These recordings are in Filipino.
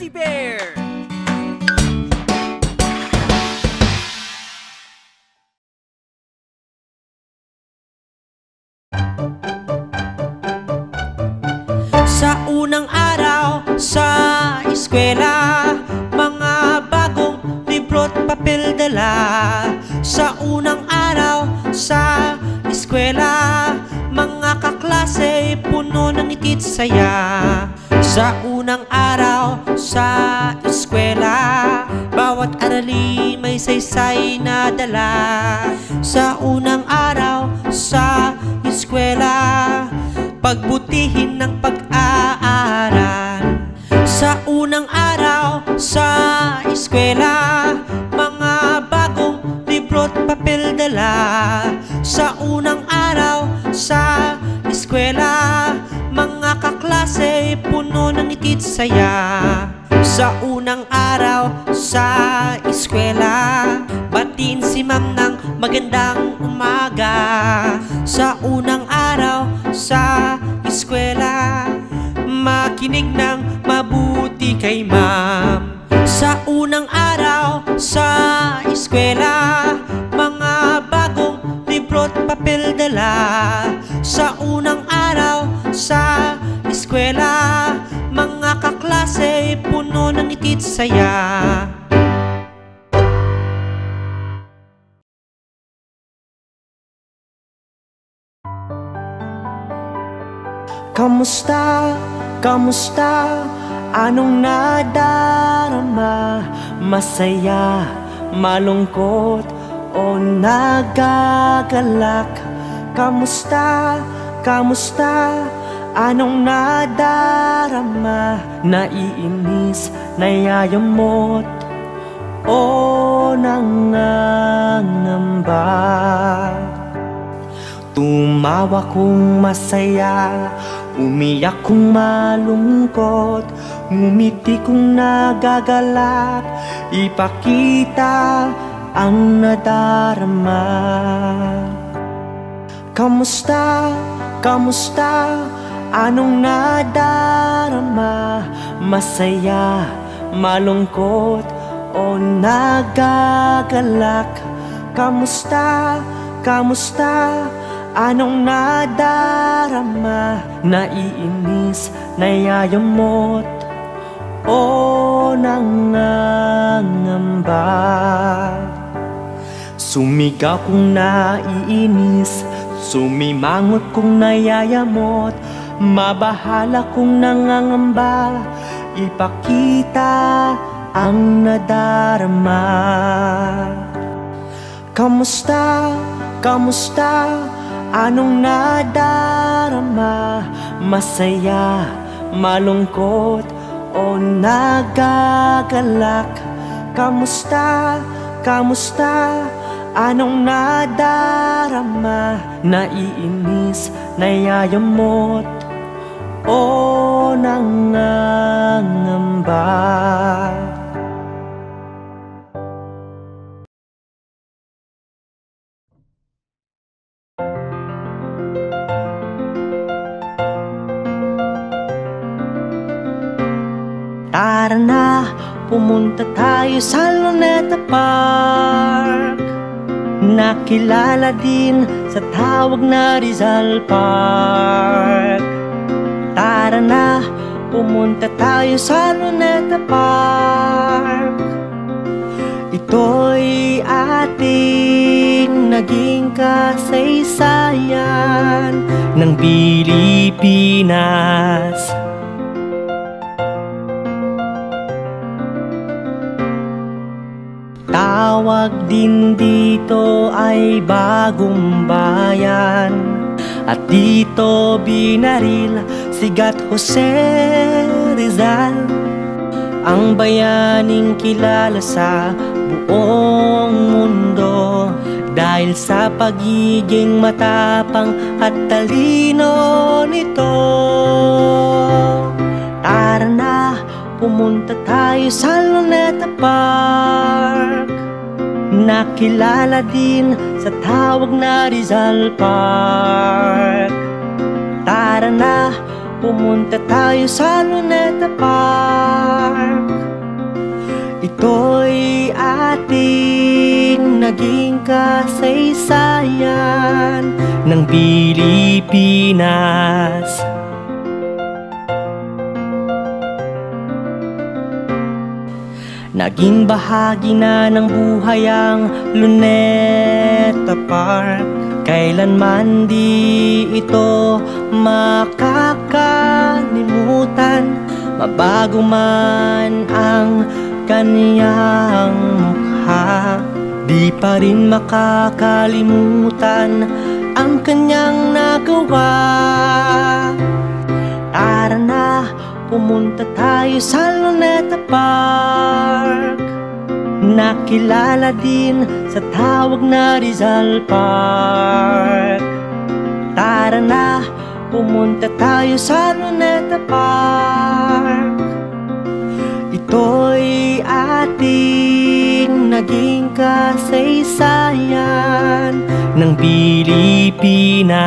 Fuzzy Bear! Sa unang araw sa eskwela, mga bagong libro't papel dala. Sa unang araw sa eskwela, mga kaklase puno ng ngiti't saya. Sa unang araw sa eskwela, bawat arali may saysay na dala. Sa unang araw sa eskwela, pagbutihin ng pag-aaral. Sa unang araw sa eskwela, mga bagong libro't papel dala. Sa unang araw sa eskwela, mga kaklase puno ng ngiti't saya. Sa unang araw sa eskwela, batiin si ma'am ng magandang umaga. Sa unang araw sa eskwela, makinig ng mabuti kay ma'am. Sa unang araw sa eskwela, mga bagong libro't papel dala. Sa unang araw sa eskwela, mga kaklase puno ng ngiti't saya. Kamusta? Kamusta? Anong nadarama? Masaya, malungkot, o nagagalak? Kamusta? Kamusta? Anong nadarama? Naiinis, nayayamot, o nangangamba? Tumawa kung masaya, umiyak kung malungkot, ngumiti kung nagagalak, ipakita ang nadarama. Kamusta? Kamusta? Anong nadarama? Masaya, malungkot, o nagagalak? Kamusta? Kamusta? Anong nadarama? Naiinis, nayayamot, o nangangamba? Sumigaw kung naiinis, sumimangot kung nayayamot, mabahala kung nangangamba, ipakita ang nadarama. Kamusta? Kamusta? Anong nadarama? Masaya, malungkot, o nagagalak? Kamusta? Kamusta? Anong nadarama? Naiinis, nayayamot, o nangangamba? Tara na, pumunta tayo sa Luneta Park, nakilala din sa tawag na Rizal Park. Tara na, pumunta tayo sa Luneta Park. Ito'y ating naging kasaysayan ng Pilipinas. Tawag din dito ay Bagong Bayan, at dito binaril si Gat Jose Rizal, ang bayaning kilala sa buong mundo dahil sa pagiging matapang at talino nito. Tara na, pumunta tayo sa Luneta Park, nakilala din sa tawag na Rizal Park. Tara na, pumunta tayo sa Luneta Park. Ito'y ating naging kasaysayan ng Pilipinas. Naging bahagi na ng buhay ang Luneta Park. Kailanman di ito makakalimutan, mabago man ang kaniyang mukha. Di pa rin makakalimutan ang kanyang nagawa. Tara na, pumunta tayo sa Luneta Park, nakilala din sa tawag na Rizal Park. Tara na, pumunta tayo sa Luneta Park. Ito'y ating naging kasaysayan ng Pilipinas.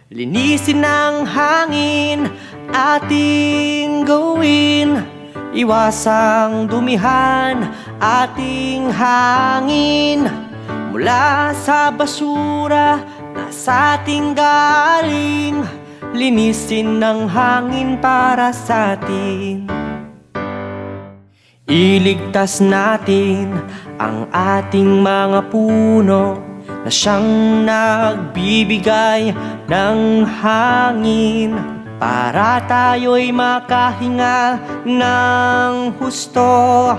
Linisin ang hangin ating gawin, iwasang dumihan ating hangin mula sa basura na sa ating galing. Linisin ang hangin para sa atin. Iligtas natin ang ating mga puno na siyang nagbibigay ng hangin para tayo'y makahinga ng husto.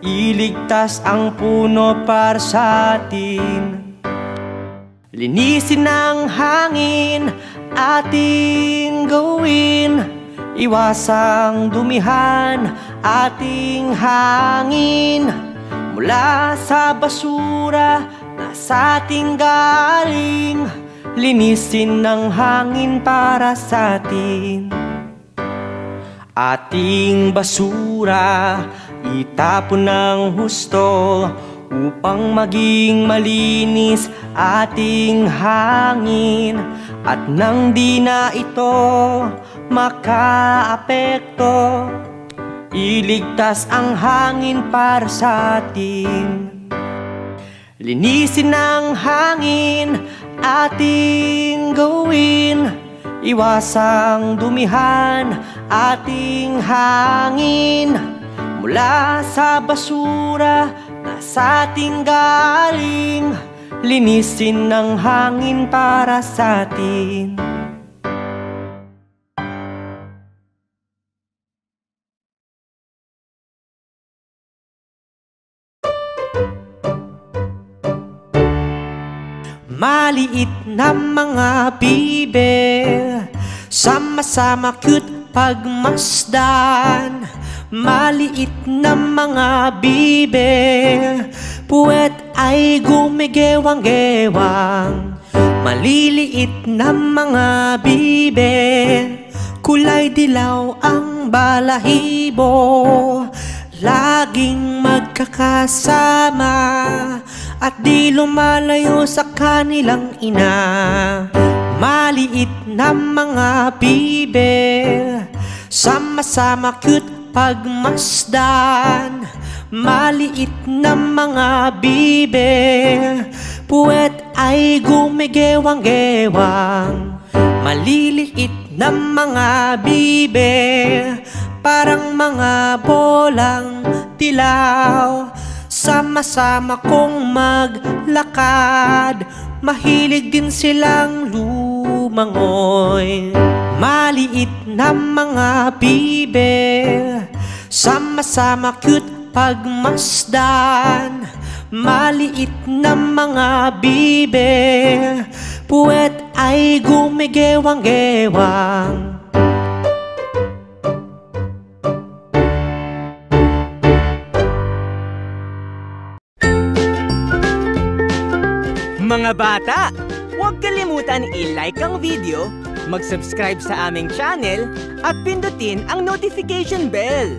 Iligtas ang puno para sa atin. Linisin ang hangin ating gawin, iwasang dumihan ating hangin mula sa basura na sa ating galing. Linisin ng hangin para sa atin. Ating basura itapon ng husto upang maging malinis ating hangin, at nang di na ito makaapekto, iligtas ang hangin para sa atin. Linisin ang hangin ating gawin, iwasang dumihan ating hangin mula sa basura na sa ating galing. Linisin ng hangin para sa atin. Maliit na mga bibig, sama-sama cute pagmasdan. Maliit na mga bibig, puwet ay gumigewang-gewang. Maliliit na mga bibig, kulay dilaw ang balahibo. Laging magkakasama at di lumalayo sa kanilang ina. Maliit na mga bibig, sama-sama cute pagmasdan. Maliit na mga bibig, puwet ay gumigewang-gewang. Maliliit na mga bibig, parang mga bolang dilaw. Sama-sama kong maglakad, mahilig din silang lumangoy. Maliit na mga bibig, sama-sama cute pagmasdan. Maliit na mga bibig, puwet ay gumigewang-gewang. Mga bata, huwag kalimutan i-like ang video mag-subscribe sa aming channel at pindutin ang notification bell.